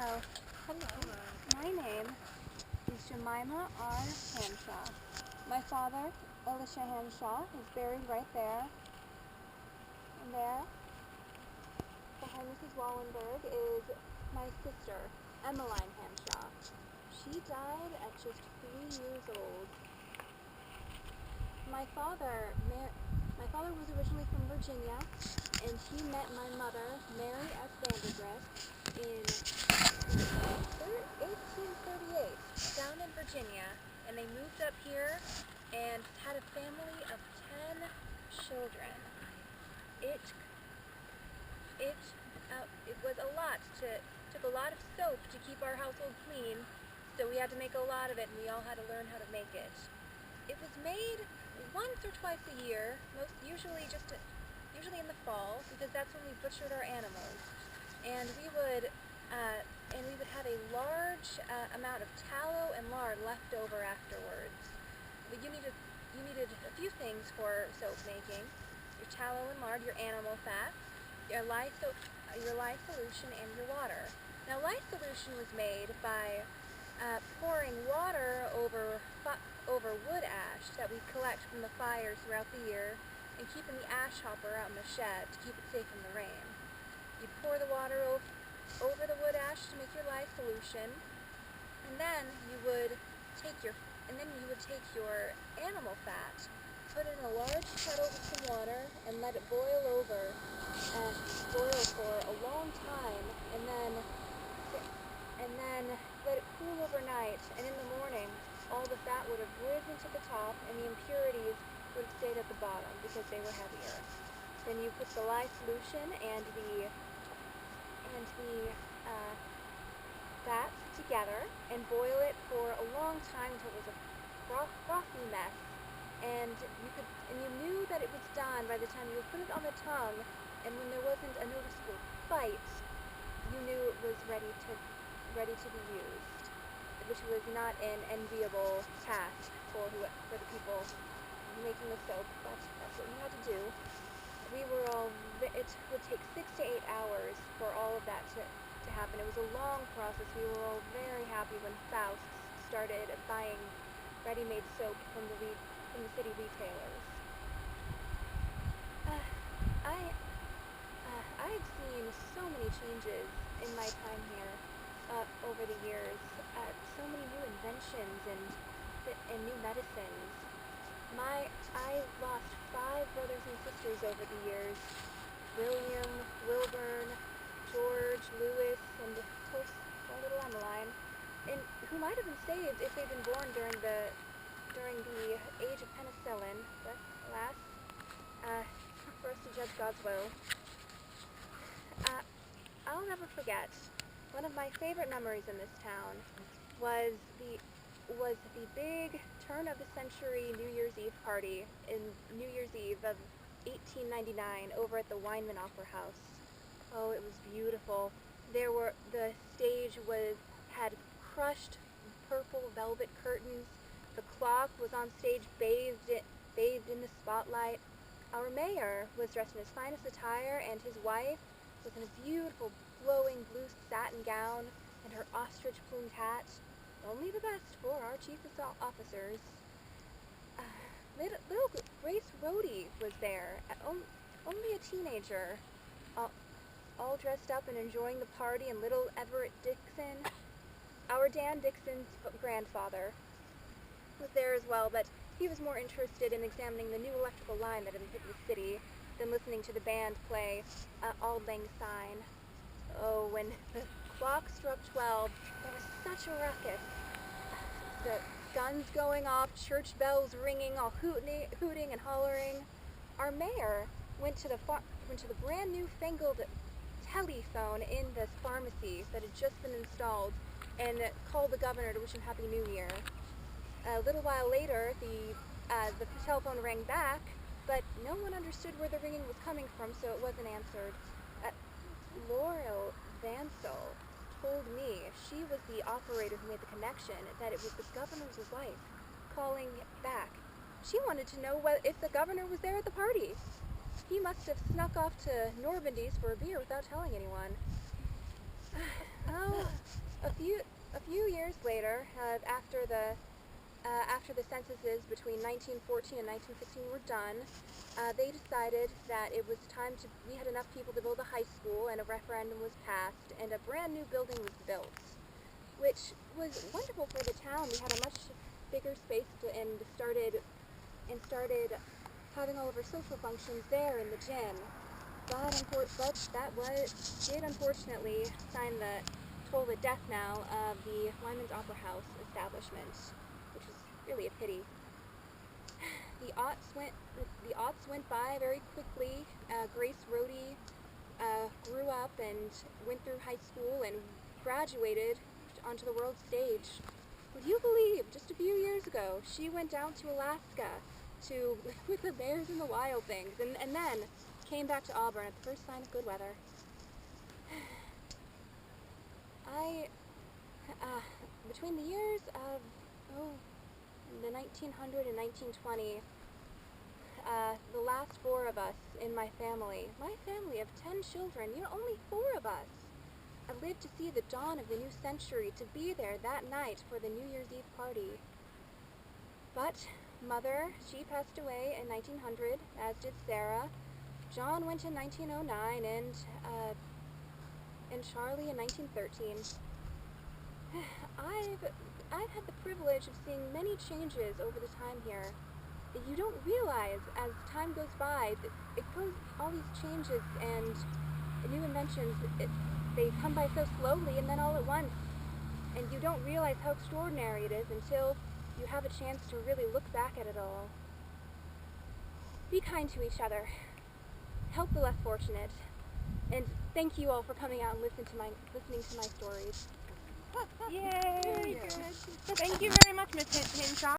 Hello. Hello. My name is Jemima Hanshaw. My father, Elisha Hanshaw, is buried right there. And there, behind Mrs. Wallenberg, is my sister, Emeline Hanshaw. She died at just 3 years old. My father was originally from Virginia, and he met my mother, Mary S. Vandergrift, in 1838 down in Virginia, and they moved up here and had a family of 10 children. It was a lot. Took a lot of soap to keep our household clean, so we had to make a lot of it, and we all had to learn how to make it. It was made once or twice a year, usually in the fall, because that's when we butchered our animals. And we would have a large amount of tallow and lard left over afterwards. But you needed a few things for soap making: your tallow and lard, your animal fat, your lye solution, and your water. Now, lye solution was made by pouring water over wood ash that we collect from the fires throughout the year, and keeping the ash hopper out in the shed to keep it safe from the rain. You pour the water over the wood ash to make your lye solution, and then you would take your animal fat, put it in a large kettle with some water, and let it boil for a long time, and then let it cool overnight. And in the morning, all the fat would have risen to the top, and the impurities would have stayed at the bottom because they were heavier. Then you put the lye solution and the fat together and boil it for a long time until it was a frothy mess. And you knew that it was done by the time you would put it on the tongue, and when there wasn't a noticeable bite, you knew it was ready to be used, which was not an enviable task for the people making the soap. That's what you had to do. It would take 6 to 8 hours for all of that to happen. It was a long process. We were all very happy when Faust started buying ready-made soap from the city retailers. I've seen so many changes in my time here over the years. So many new inventions and new medicines. I lost 5 brothers and sisters over the years: William, Wilburn, George, Louis, and of course our little Emeline, and who might have been saved if they'd been born during the age of penicillin. But alas, for us to judge God's will. I'll never forget, one of my favorite memories in this town was the big turn-of-the-century New Year's Eve party in New Year's Eve of 1899 over at the Weinman Opera House. Oh, it was beautiful. The stage had crushed purple velvet curtains. The clock was on stage, bathed in the spotlight. Our mayor was dressed in his finest attire, and his wife was in a beautiful flowing blue satin gown and her ostrich-plumed hat. Only the best for our chief officers. Little Grace Rhodey was there, only a teenager, all dressed up and enjoying the party, and little Everett Dixon, our Dan Dixon's grandfather, was there as well, but he was more interested in examining the new electrical line that had hit the city than listening to the band play Auld Lang Syne. Oh, when the clock struck 12, there was such a ruckus. The guns going off, church bells ringing, all hooting and hollering. Our mayor went to the brand new fangled telephone in the pharmacy that had just been installed and called the governor to wish him Happy New Year. A little while later, the telephone rang back, but no one understood where the ringing was coming from, so it wasn't answered. Laurel Vansel told me, she was the operator who made the connection, that it was the governor's wife calling back. She wanted to know if the governor was there at the party. He must have snuck off to Normandy's for a beer without telling anyone. Oh, A few years later, after the censuses between 1914 and 1916 were done, they decided that it was time we had enough people to build a high school, and a referendum was passed, and a brand new building was built, which was wonderful for the town. We had a much bigger space and started having all of our social functions there in the gym. But that did unfortunately sign toll the death knell of the Lyman's Opera House establishment, which is really a pity. The aughts went by very quickly. Grace Rohde grew up and went through high school and graduated onto the world stage. Would you believe, just a few years ago, she went down to Alaska to live with the bears and the wild things, and then came back to Auburn at the first sign of good weather. Between the years of, the 1900 and 1920, the last 4 of us in my family of 10 children, only 4 of us, I lived to see the dawn of the new century, to be there that night for the New Year's Eve party. But Mother, she passed away in 1900, as did Sarah. John went in 1909, and Charlie in 1913. I've had the privilege of seeing many changes over the time here that you don't realize as time goes by. All these changes and new inventions, they come by so slowly and then all at once, and you don't realize how extraordinary it is until you have a chance to really look back at it all. Be kind to each other. Help the less fortunate. And thank you all for coming out and listening to my stories. Yay! Very good. Thank you very much, Miss Hanshaw.